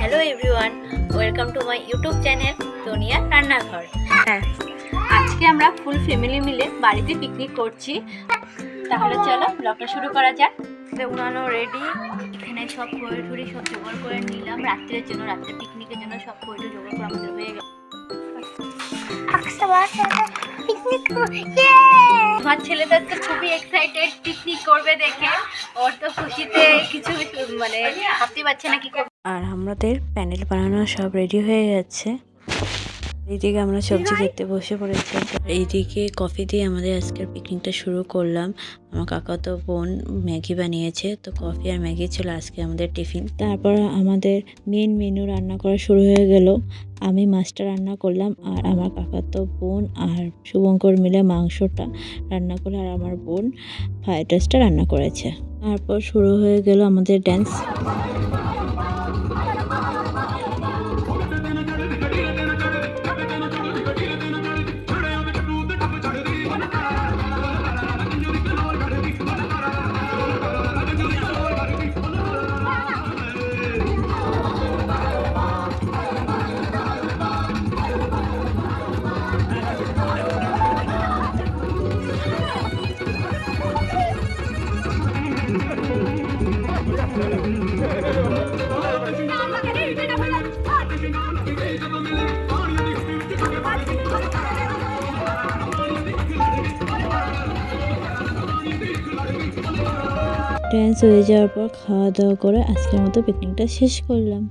Hello everyone, welcome to my YouTube channel Sonia রান্নাঘর। হ্যাঁ, আজকে আমরা ফুল ফ্যামিলি মিলে বাড়িতে পিকনিক করছি। তাহলে চলো ব্লগটা শুরু করা যাক। উনানো রেডি, এখানে সব খড়ি সব জোগাড় করে নিলাম রাত্রের জন্য, রাত্রে পিকনিকের জন্য সব খড়ি জোগাড় করে আমাদের হয়ে গেল। আমার ছেলেদের তো খুবই এক্সাইটেড পিকনিক করবে দেখে, ওর তো খুশিতে কিছু মানে ভাবতে পারছে না কি করবে। আর আমাদের প্যানেল বানানো সব রেডি হয়ে যাচ্ছে। এইদিকে আমরা সবজি খেতে বসে পড়েছি। এইদিকে কফি দিয়ে আমাদের আজকের পিকনিকটা শুরু করলাম। আমার কাকাতো বোন ম্যাগি বানিয়েছে, তো কফি আর ম্যাগি ছিল আজকে আমাদের টিফিন। তারপর আমাদের মেন মেনু রান্না করা শুরু হয়ে গেল। আমি মাছটা রান্না করলাম আর আমার কাকাতো বোন আর শুভঙ্কর মিলে মাংসটা রান্না করলো, আর আমার বোন ফ্রাইড রাইসটা রান্না করেছে। তারপর শুরু হয়ে গেল আমাদের ড্যান্স। ড্যান্স হয়ে যাওয়ার পর খাওয়া দাওয়া করে আজকের মতো পিকনিকটা শেষ করলাম।